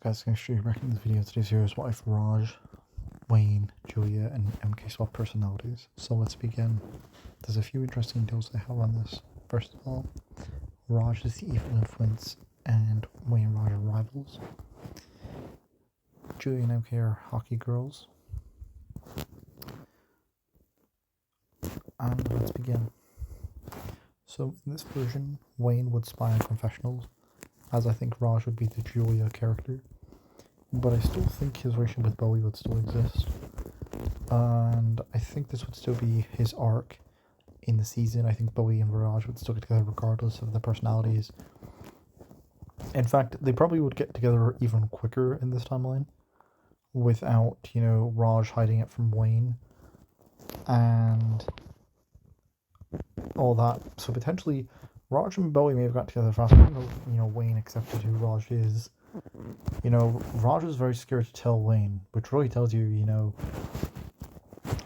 Guys, going to show you back in this video. Today's here is what if Raj, Wayne, Julia, and MK swap personalities. So let's begin. There's a few interesting details I have on this. First of all, Raj is the evil influence, and Wayne and Raj are rivals. Julia and MK are hockey girls. And let's begin. So in this version, Wayne would spy on confessionals, as I think Raj would be the Julia character. But I still think his relationship with Bowie would still exist. And I think this would still be his arc in the season. I think Bowie and Raj would still get together regardless of their personalities. In fact, they probably would get together even quicker in this timeline without, Raj hiding it from Wayne and all that. So potentially Raj and Bowie may have got together faster, even though, Wayne accepted who Raj is. Raj was very scared to tell Wayne, which really tells you,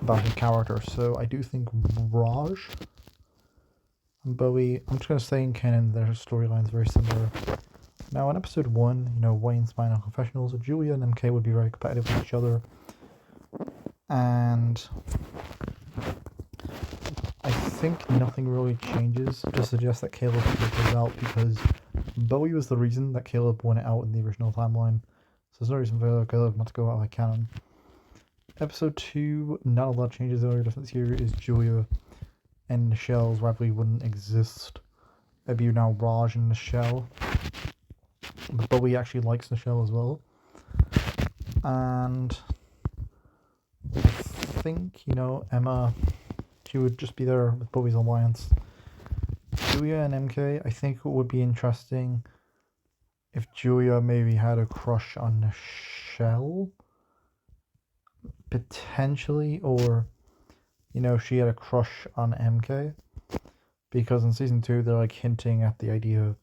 about his character. So I do think Raj and Bowie, I'm just going to say in canon, their storyline's very similar. Now in episode 1, Wayne's spying on confessionals, so Julia and MK would be very competitive with each other. And I think nothing really changes to suggest that Caleb goes out, because Bowie was the reason that Caleb went out in the original timeline, so there's no reason for Caleb not to go out like canon. Episode 2, not a lot changes. The only difference here is Julia and Nichelle's rivalry wouldn't exist. It'd be now Raj and Nichelle. But Bowie actually likes Nichelle as well. And I think, Emma, she would just be there with Bowie's alliance. Julia and MK, I think it would be interesting if Julia maybe had a crush on Nichelle, potentially, or she had a crush on MK, because in season 2 they're hinting at the idea,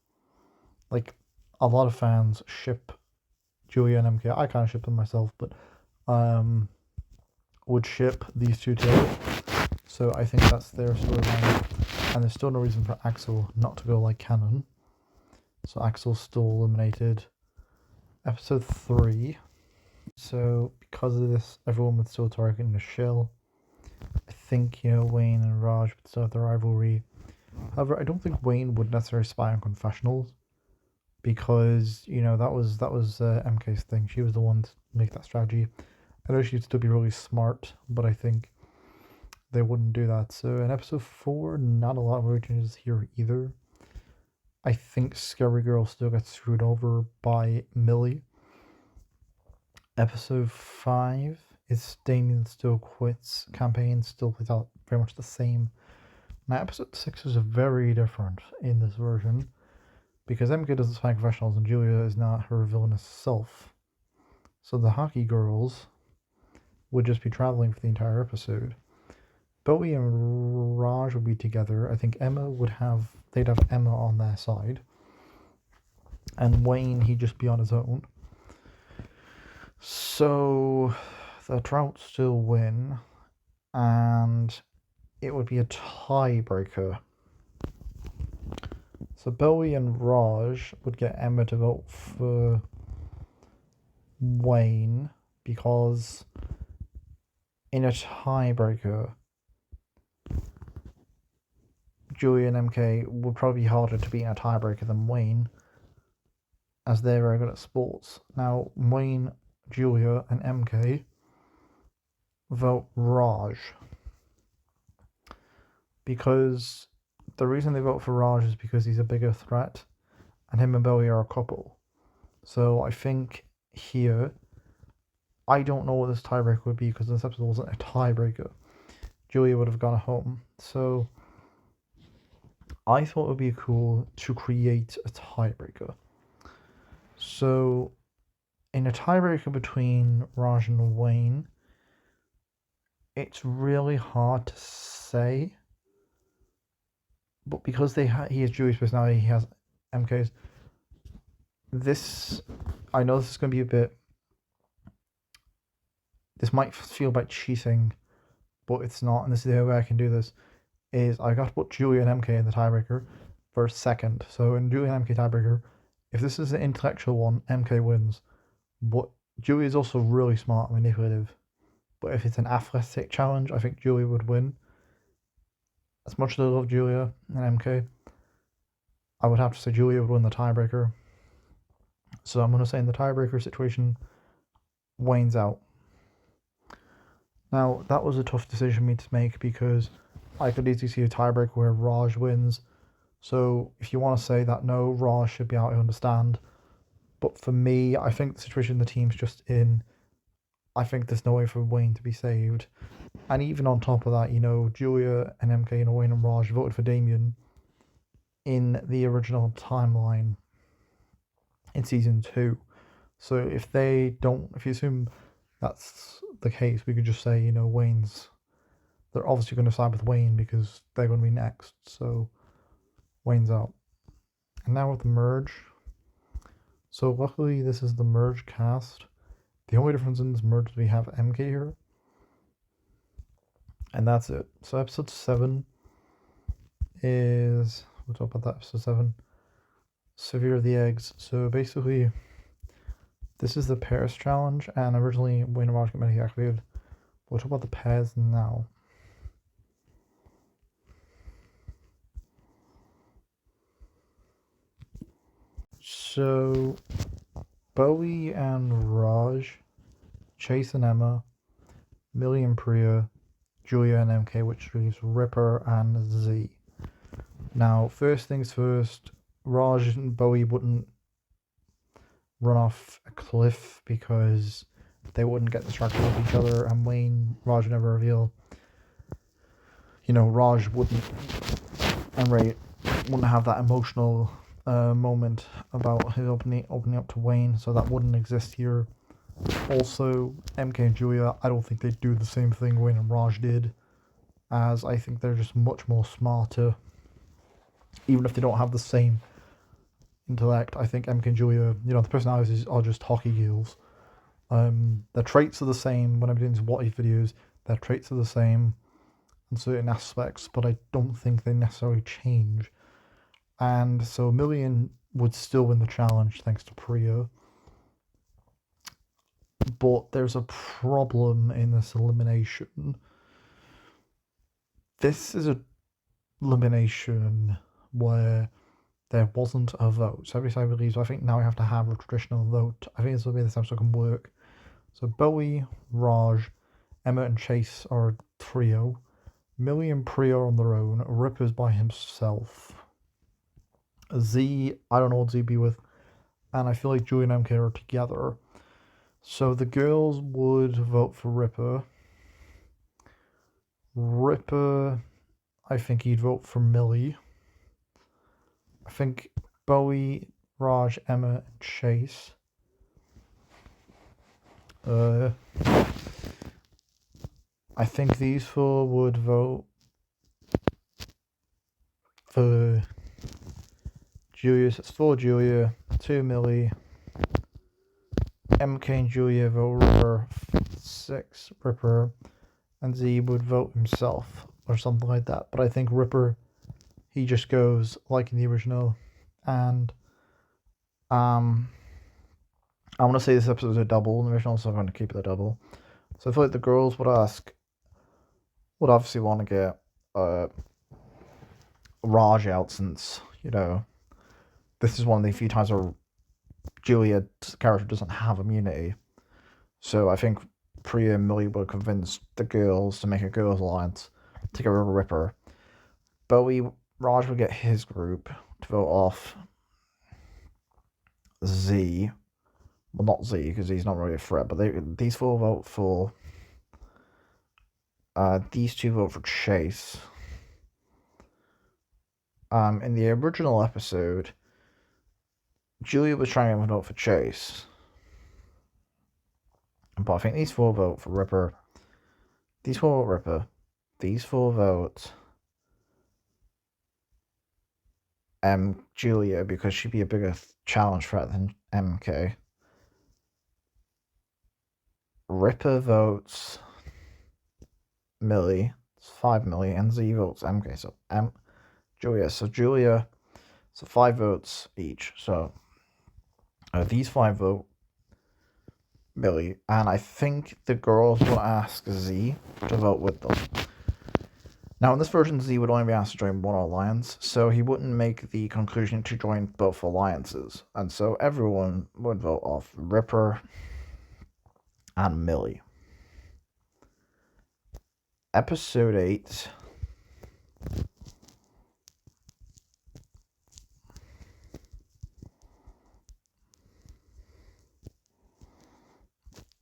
a lot of fans ship Julia and MK. I kind of ship them myself, but would ship these two together. So I think that's their storyline. And there's still no reason for Axel not to go like canon. So Axel's still eliminated. Episode 3. So because of this, everyone would still target Nichelle. I think, Wayne and Raj would still have their rivalry. However, I don't think Wayne would necessarily spy on confessionals, because, that was MK's thing. She was the one to make that strategy. I know she'd still be really smart, but I think they wouldn't do that. So in episode 4, not a lot of changes here either. I think Scary Girl still gets screwed over by Millie. Episode 5 is Damien still quits campaign, still plays out very much the same. Now episode 6 is very different in this version, because MK doesn't spy confessionals and Julia is not her villainous self. So the hockey girls would just be traveling for the entire episode. Bowie and Raj would be together. I think they'd have Emma on their side. And Wayne, he'd just be on his own. So the Trouts still win, and it would be a tiebreaker. So Bowie and Raj would get Emma to vote for Wayne, because in a tiebreaker, Julia and MK would probably be harder to beat in a tiebreaker than Wayne, as they're very good at sports. Now, Wayne, Julia, and MK vote Raj, because the reason they vote for Raj is because he's a bigger threat, and him and Bowie are a couple. So I think here, I don't know what this tiebreaker would be, because this episode wasn't a tiebreaker. Julia would have gone home. So I thought it would be cool to create a tiebreaker. So in a tiebreaker between Raj and Wayne, it's really hard to say, but because he has Julia's personality, he has MK's. I know this is going to be this might feel like cheating, but it's not, and this is the only way I can do this, is I got to put Julia and MK in the tiebreaker for a second. So in Julia and MK tiebreaker, if this is an intellectual one, MK wins. But Julia is also really smart and manipulative. But if it's an athletic challenge, I think Julia would win. As much as I love Julia and MK, I would have to say Julia would win the tiebreaker. So I'm going to say in the tiebreaker situation, Wayne's out. Now, that was a tough decision for me to make because I could easily see a tiebreaker where Raj wins. So if you want to say that no, Raj should be out, I understand. But for me, I think the situation the team's just in, I think there's no way for Wayne to be saved. And even on top of that, Julia and MK and Wayne and Raj voted for Damien in the original timeline in season 2. So if you assume that's the case, we could just say, they're obviously going to side with Wayne because they're going to be next. So Wayne's out. And now with the merge. So luckily this is the merge cast. The only difference in this merge is we have MK here. And that's it. So episode 7 is... We'll talk about that, episode 7. Severe of the Eggs. So basically, this is the pairs challenge, and originally Wayne and Raj got medically activated. We'll talk about the pairs now. So, Bowie and Raj, Chase and Emma, Millie and Priya, Julia and MK, which leaves Ripper and Z. Now, first things first, Raj and Bowie wouldn't run off a cliff because they wouldn't get distracted with each other, and Raj would never reveal. Raj wouldn't, and Ray wouldn't have that emotional moment about his opening up to Wayne, so that wouldn't exist here. Also, MK and Julia, I don't think they'd do the same thing Wayne and Raj did, as I think they're just much more smarter. Even if they don't have the same intellect, I think MK and Julia, the personalities are just hockey girls. Their traits are the same. When I'm doing these what if videos, their traits are the same in certain aspects, but I don't think they necessarily change. And so Million would still win the challenge thanks to Priya. But there's a problem in this elimination. This is a elimination where there wasn't a vote. So every side believes, I think now we have to have a traditional vote. I think this will be this episode can work. So Bowie, Raj, Emma and Chase are a trio. Millie and Priya are on their own. Ripper's by himself. Z, I don't know what Z be with. And I feel like Julie and MK are together. So the girls would vote for Ripper. Ripper, I think he'd vote for Millie. I think Bowie, Raj, Emma, and Chase. I think these 4 would vote for Julia. So it's 4 Julia, 2 Millie, MK and Julia vote Ripper, 6 Ripper, and Z would vote himself or something like that. But I think Ripper, he just goes like in the original, and I want to say this episode is a double in the original, so I'm going to keep it a double. So I feel like the girls would obviously want to get Raj out, since this is one of the few times where Julia's character doesn't have immunity. So I think Priya and Millie would convince the girls to make a girls' alliance to get rid of Ripper. Raj would get his group to vote off Z. Well, not Z, because he's not really a threat, but these 4 vote for... these 2 vote for Chase. In the original episode, Julia was trying to vote for Chase. But I think these 4 vote for Ripper. These 4 vote Ripper. These 4 vote Julia, because she'd be a bigger challenge threat than MK. Ripper votes Millie. It's 5 Millie, and Z votes MK. So Julia. So 5 votes each. So these 5 vote Millie, and I think the girls will ask Z to vote with them. Now, in this version, Z would only be asked to join one alliance, so he wouldn't make the conclusion to join both alliances, and so everyone would vote off Ripper and Millie. Episode 8.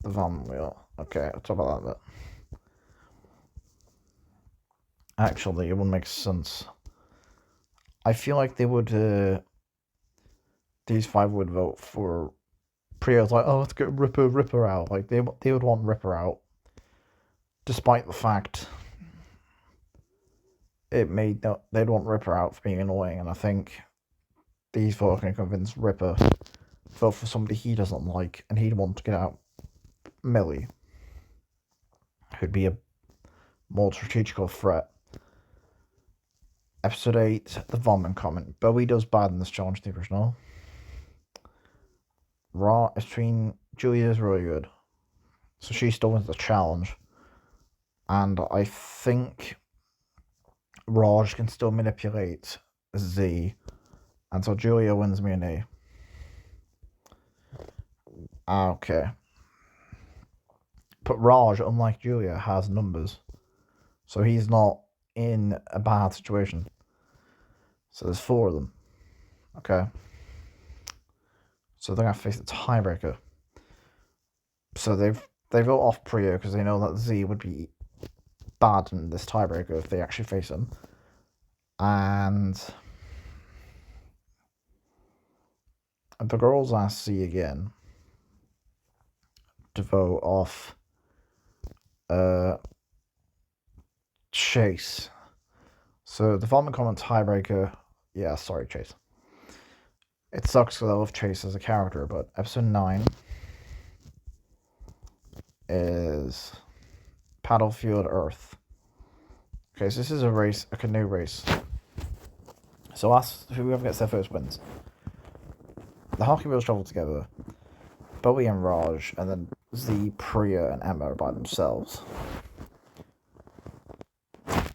The Von Wheel. Okay, I'll talk about that a bit. Actually, it would make sense. I feel like they would, these five would vote for Priya's like, oh, let's get Ripper out. Like, they would want Ripper out. Despite the fact they'd want Ripper out for being annoying, and I think these four can convince Ripper to vote for somebody he doesn't like, and he'd want to get out Millie, who'd be a more strategical threat. Episode 8, the Vomit comment. Bowie does bad in this challenge, the original. Raw between Julia is really good. So she still wins the challenge. And I think Raj can still manipulate Z. And so Julia wins me an A. Okay. But Raj, unlike Julia, has numbers. So he's not in a bad situation. So there's 4 of them. Okay. So they're going to face the tiebreaker. So they vote off Priya because they know that Z would be bad in this tiebreaker if they actually face him. And the girls ask Z again to vote off Chase. So the Vomit comment tiebreaker. Yeah, sorry, Chase. It sucks because I love Chase as a character, but episode 9 is Battlefield Earth. Okay, so this is a canoe race. So whoever gets there first wins. The hockey wheels travel together. Bowie and Raj, and then Z, Priya, and Emma are by themselves.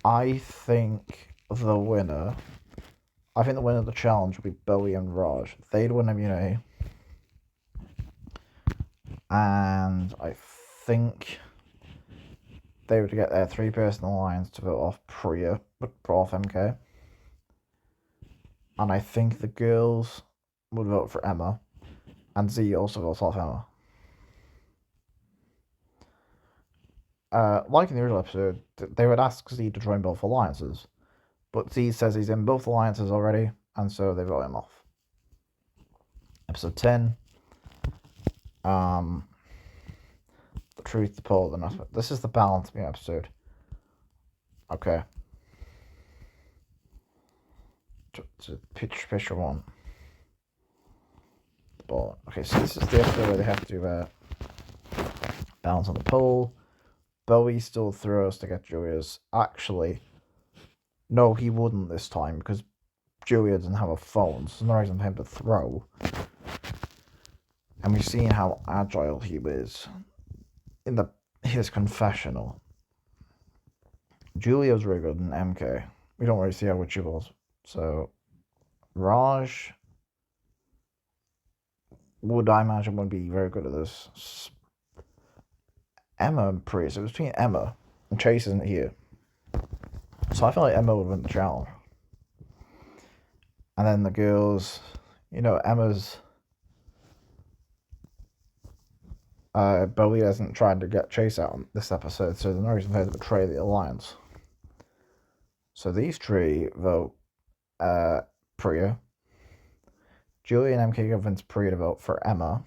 I think the winner of the challenge would be Bowie and Raj. They'd win immunity. And I think they would get their 3-person alliance to vote off Priya, but off MK. And I think the girls would vote for Emma. And Z also votes off Emma. Like in the original episode, they would ask Z to join both alliances. But Z says he's in both alliances already, and so they vote him off. Episode 10. The Truth, the Poll, the Announcement. This is the balance beam episode. Okay. To picture 1. The ball. Okay, so this is the episode where they have to balance on the pole. Bowie still throws to get Julia's. Actually, no, he wouldn't this time because Julia doesn't have a phone, so there's no reason for him to throw. And we've seen how agile he is in his confessional. Julia's really good in MK. We don't really see how good she was. So, Raj would, I imagine, would be very good at this. Emma and Priya. So it was between Emma and Chase isn't here. So I feel like Emma would win the challenge. And then the girls, Emma's Bowie hasn't tried to get Chase out on this episode, so there's no reason for her to betray the alliance. So these 3 vote Priya. Julia and MK convince Priya to vote for Emma.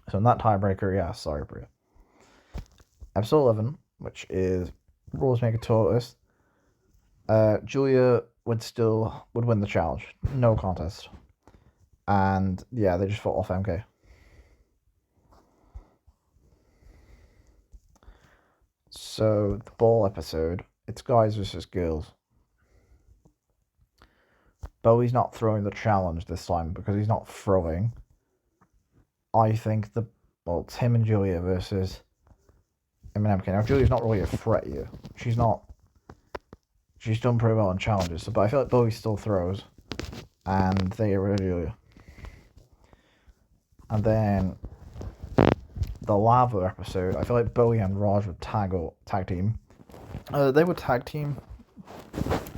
So in that tiebreaker, yeah, sorry, Priya. Episode 11, which is Rules Make a Tortoise. Julia would win the challenge. No contest. And yeah, they just fought off MK. So the ball episode, it's guys versus girls. Bowie's not throwing the challenge this time because he's not throwing. I think the well, it's him and Julia versus him and MK. Now, Julia's not really a threat here. She's not. She's done pretty well in challenges, but I feel like Bowie still throws, and they get rid of Julia. And then the lava episode, I feel like Bowie and Raj would tag team. They would tag team,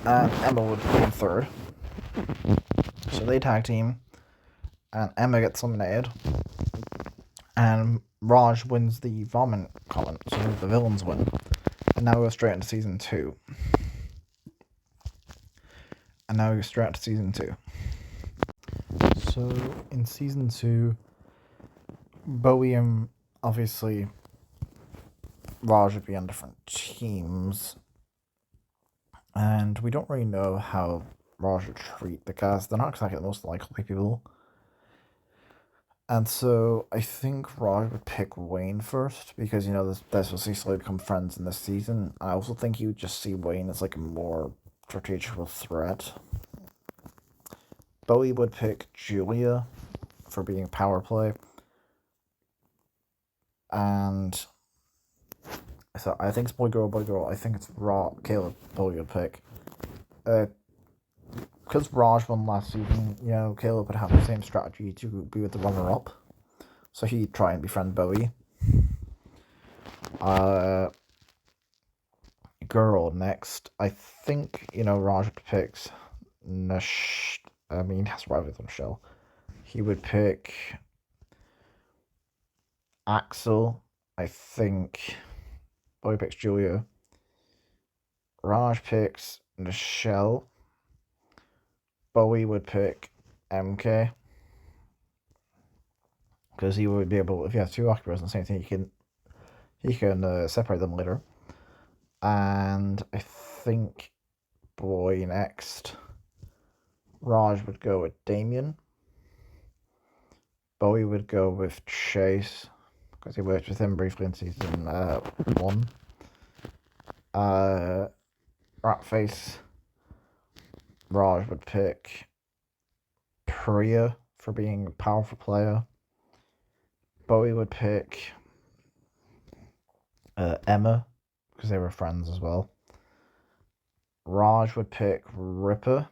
and Emma would be in third. So they tag team, and Emma gets eliminated, and Raj wins the vomit comment, so the villains win. And now we go straight into season 2. So in season 2, Bowie and obviously Raj would be on different teams, and we don't really know how Raj would treat the cast. They're not exactly the most likely people. And so I think Raj would pick Wayne first because, they're supposed to slowly become friends in this season. I also think he would just see Wayne as like a more strategical threat. Bowie would pick Julia for being power play. And so I think it's boy, girl. I think it's Caleb Bowie would pick. Because Raj won last season, Caleb would have the same strategy to be with the runner-up. So he'd try and befriend Bowie. Girl next. I think, Raj picks Nash. I mean, he has to ride with Michelle. He would pick Axel. I think Bowie picks Julia. Raj picks Michelle. Bowie would pick MK. Because he would be able, if he has two occupiers on the same thing, he can separate them later. And I think boy next. Raj would go with Damien. Bowie would go with Chase because he worked with him briefly in season 1. Ratface. Raj would pick Priya for being a powerful player. Bowie would pick Emma because they were friends as well. Raj would pick Ripper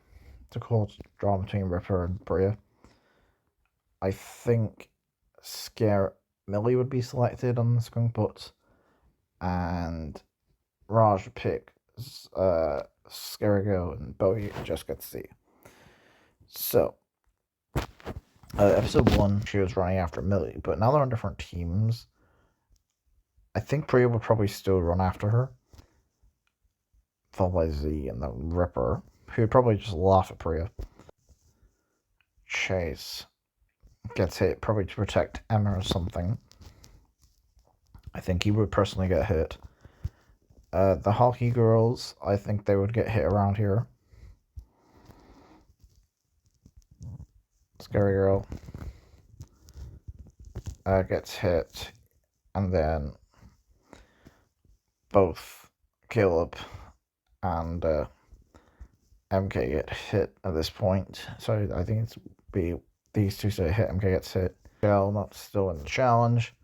to cause drama between Ripper and Priya. I think Millie would be selected on the Skunk Butts, and Raj would pick Scary Girl, and Bowie just gets to see. So, episode 1, she was running after Millie, but now they're on different teams. I think Priya would probably still run after her, followed by Z and the Ripper, who would probably just laugh at Priya. Chase gets hit, probably to protect Emma or something. I think he would personally get hit. The hockey girls, I think they would get hit around here. Scary Girl gets hit, and then both Caleb and MK get hit at this point. So I think it's be these two say hit, MK gets hit. Shell not still in the challenge.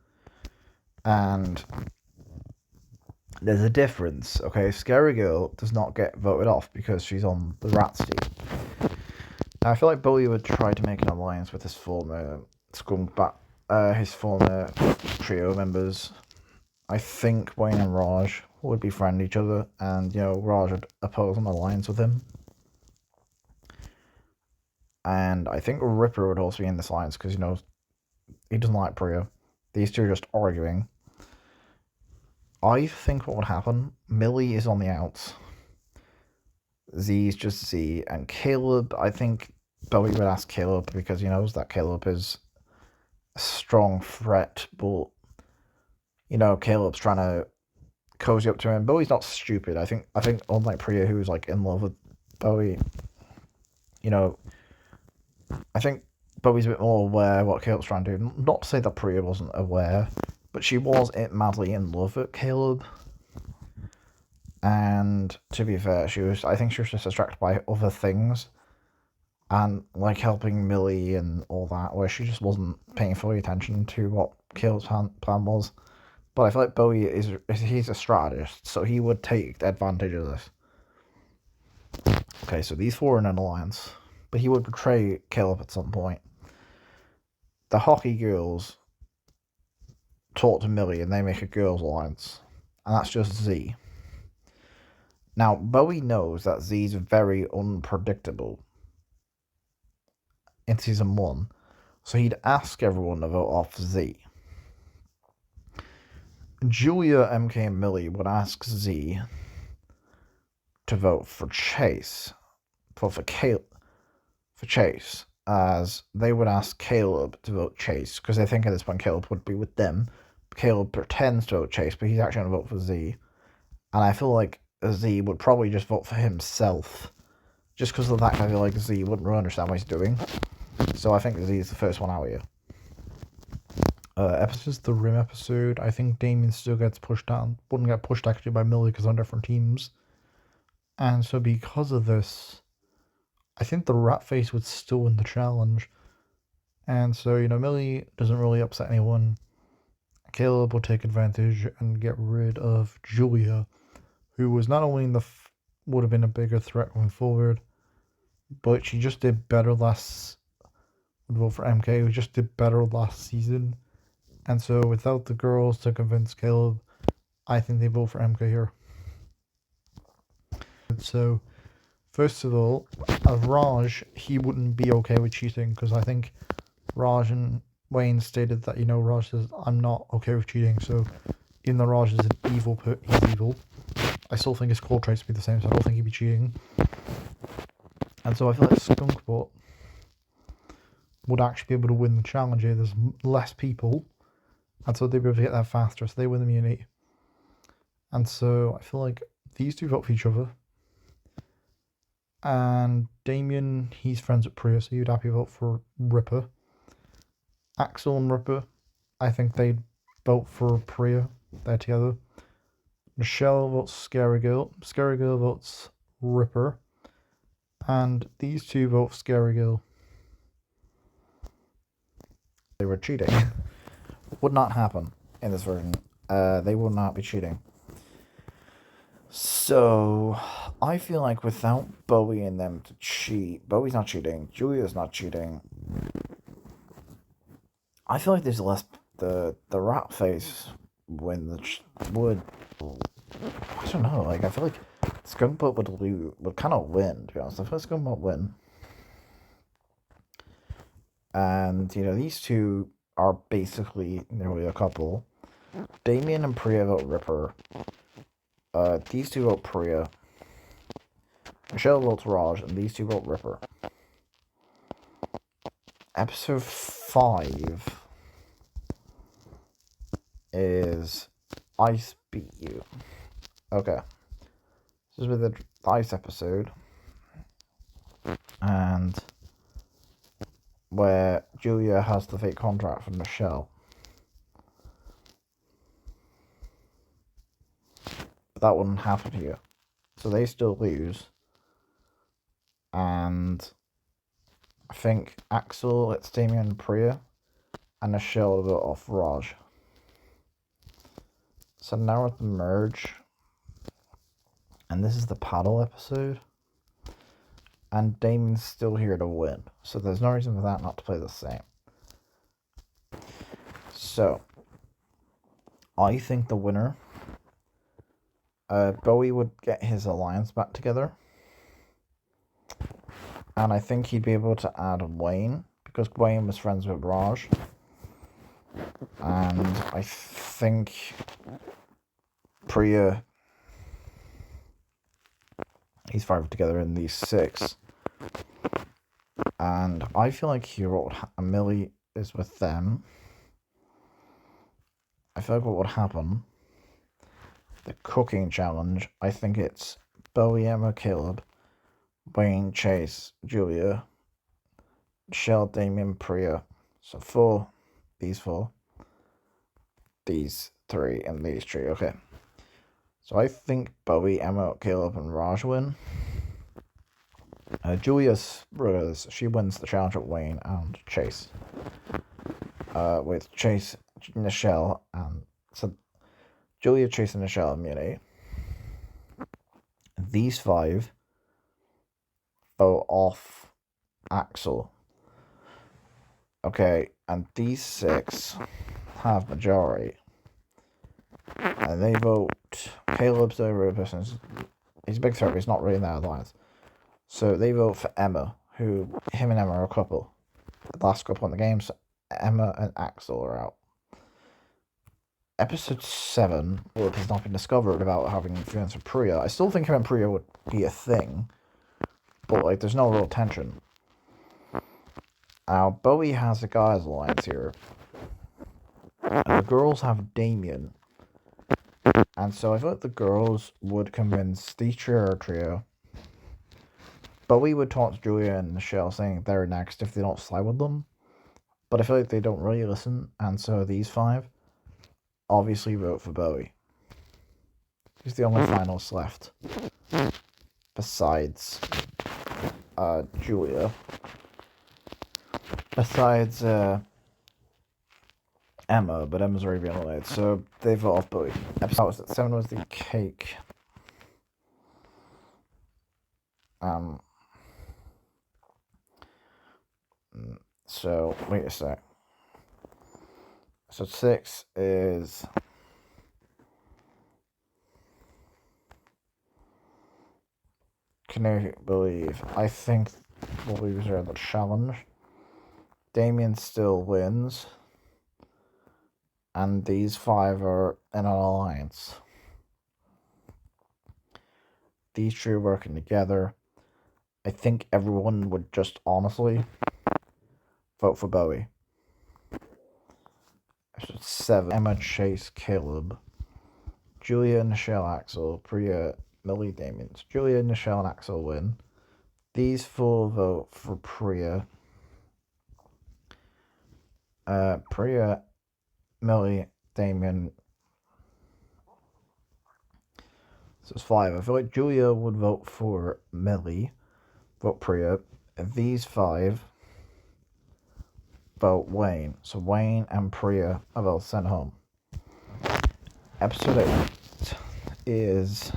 And there's a difference, okay? Scary Girl does not get voted off because she's on the Rats team. Now, I feel like Bowie would try to make an alliance with his former his former trio members. I think Wayne and Raj would befriend each other, and Raj would oppose an alliance with him. And I think Ripper would also be in this alliance because he doesn't like Priya. These two are just arguing. I think what would happen, Millie is on the outs. Z is just Z, and Caleb, I think Bowie would ask Caleb because he knows that Caleb is a strong threat, but Caleb's trying to cozy up to him. Bowie's not stupid. I think unlike Priya, who's like in love with Bowie, I think Bowie's a bit more aware of what Caleb's trying to do. Not to say that Priya wasn't aware, but she was madly in love with Caleb. And to be fair, I think she was just distracted by other things. And like helping Millie and all that, where she just wasn't paying fully attention to what Caleb's plan was. But I feel like Bowie he's a strategist, so he would take advantage of this. Okay, so these four are in an alliance, but he would betray Caleb at some point. The hockey girls talk to Millie and they make a girls' alliance, and that's just Z. Now, Bowie knows that Z's very unpredictable in season 1, so he'd ask everyone to vote off Z. Julia, MK, and Millie would ask Z to vote for Chase, for Chase, as they would ask Caleb to vote Chase, because they think at this point Caleb would be with them. Caleb pretends to vote Chase, but he's actually going to vote for Z. And I feel like Z would probably just vote for himself, just because of the fact I feel like Z wouldn't really understand what he's doing. So I think Z is the first one out here. Episode's the Rim episode. I think Damien still gets pushed down. Wouldn't get pushed actually by Millie because they're on different teams. And so because of this, I think the rat face would still win the challenge. And so, Millie doesn't really upset anyone. Caleb will take advantage and get rid of Julia, who was not only would have been a bigger threat going forward, but she just did better would vote for MK, who just did better last season. And so without the girls to convince Caleb, I think they vote for MK here. So, first of all, Raj, he wouldn't be okay with cheating, because I think Raj and Wayne stated that, Raj says, I'm not okay with cheating, so even though Raj is an evil, he's evil, I still think his core traits would be the same, so I don't think he'd be cheating. And so I feel like Skunkbot would actually be able to win the challenge here. There's less people, and so they'd be able to get there faster, so they win the immunity. And so I feel like these two vote for each other. And Damien, he's friends with Priya, so you'd happy vote for Ripper. Axel and Ripper, I think they'd vote for Priya. They're together. Michelle votes Scary Girl. Scary Girl votes Ripper. And these two vote Scary Girl. They were cheating. Would not happen in this version. They will not be cheating. So, I feel like without Bowie and them to cheat, Bowie's not cheating, Julia's not cheating. I feel like there's less. The rat face would. I don't know. Like I feel like Skunkbot would kind of win. To be honest, I feel like Skunkbot win. And these two are basically nearly a couple. Damien and Priya vote Ripper. These two vote Priya. Michelle votes Raj, and these two vote Ripper. Episode 5 is Ice Beat You. Okay. This is with the Ice episode. And where Julia has the fake contract from Michelle. But that wouldn't happen here. So they still lose. And I think Axel lets Damien and Priya, and Michelle vote off Raj. So now we're at the merge. And this is the paddle episode. And Damien's still here to win. So there's no reason for that not to play the same. So, I think the winner, Bowie would get his alliance back together. And I think he'd be able to add Wayne, because Wayne was friends with Raj. And I think Priya, he's 5 together in these 6. And I feel like Millie is with them. I feel like what would happen, the cooking challenge, I think it's Bowie, Emma, Caleb, Wayne, Chase, Julia, Michelle, Damien, Priya. So 4, these 4, these 3, and these 3. Okay. So I think Bowie, Emma, Caleb, and Raj win. Julia's brothers, she wins the challenge with Wayne and Chase. With Chase Nichelle, and so Julia, Chase, and Nichelle and Millie. These 5 vote off Axel. Okay, and these 6 have majority. And they vote Caleb's the real person. He's a big threat, but he's not really in their alliance. So they vote for Emma, him and Emma are a couple. The last couple in the game, so Emma and Axel are out. Episode 7, Caleb has not been discovered about having influence with Priya. I still think him and Priya would be a thing, but like there's no real tension. Now, Bowie has a guys alliance here. And the girls have Damien. And so I thought the girls would convince the trio. Bowie would talk to Julia and Nichelle saying they're next if they don't side with them. But I feel like they don't really listen, and so these 5 obviously vote for Bowie. He's the only finalist left. Besides Julia. Besides Emma, but Emma's already been eliminated, so they vote off Bowie. Episode 7 was the cake. So wait a sec. So 6 is can I believe? I think we'll lose her the challenge. Damien still wins. And these 5 are in an alliance. These 3 are working together. I think everyone would just honestly vote for Bowie. Episode 7. Emma, Chase, Caleb. Julia, Nichelle, Axel. Priya, Millie, Damien. Julia, Nichelle, and Axel win. These 4 vote for Priya. Priya, Millie, Damien. So it's 5. I feel like Julia would vote for Millie. Vote Priya. These 5 vote Wayne. So Wayne and Priya are both sent home. Episode 8 is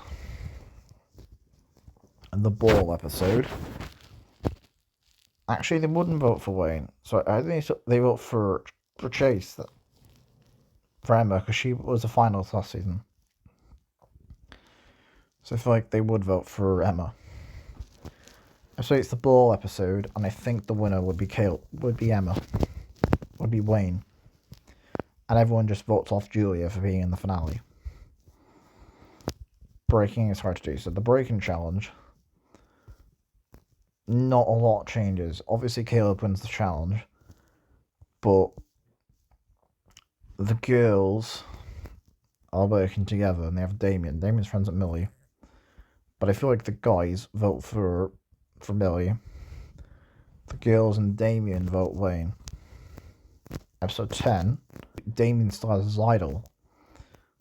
the ball episode. Actually, they wouldn't vote for Wayne. So I think they vote for Chase. For Emma, because she was the finalist last season. So I feel like they would vote for Emma. So it's the ball episode, and I think the winner would be Emma. Would be Wayne. And everyone just votes off Julia for being in the finale. Breaking is hard to do. So the breaking challenge, not a lot changes. Obviously Caleb wins the challenge, but the girls are working together and they have Damien. Damien's friends with Millie. But I feel like the guys vote for Millie. The girls and Damien vote Wayne. Episode 10, Damien still has his idol.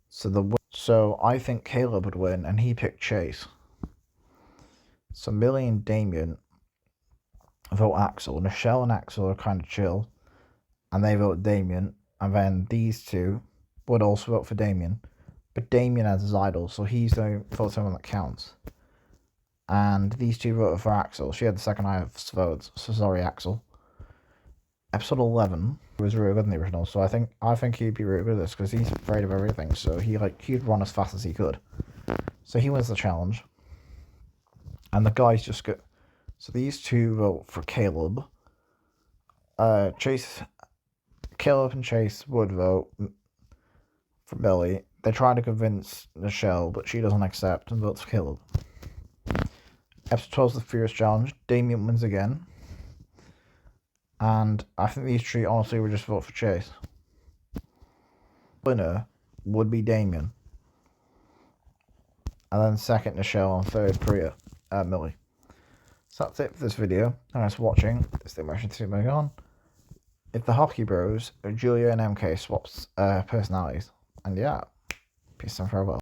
So I think Caleb would win and he picked Chase. So Millie and Damien vote Axel. Nichelle and Axel are kind of chill. And they vote Damien. And then these 2 would also vote for Damien. But Damien has his idol, so he's the first one that counts. And these 2 voted for Axel. She had the second highest votes, so sorry, Axel. Episode 11 was really good in the original, so I think he'd be really good at this because he's afraid of everything. So he'd run as fast as he could. So he wins the challenge. And the guys just go. So these 2 vote for Caleb. Caleb and Chase would vote for Millie. They try to convince Nichelle, but she doesn't accept and votes for Caleb. Episode 12 is the Fierce Challenge. Damien wins again. And I think these 3 honestly would just vote for Chase. Winner would be Damien. And then second Nichelle and third Priya, Millie. So that's it for this video. Thanks for watching. This is the Immersion 2 moving on. If the Hockey Bros, Julia and MK swaps personalities. And yeah, peace and farewell.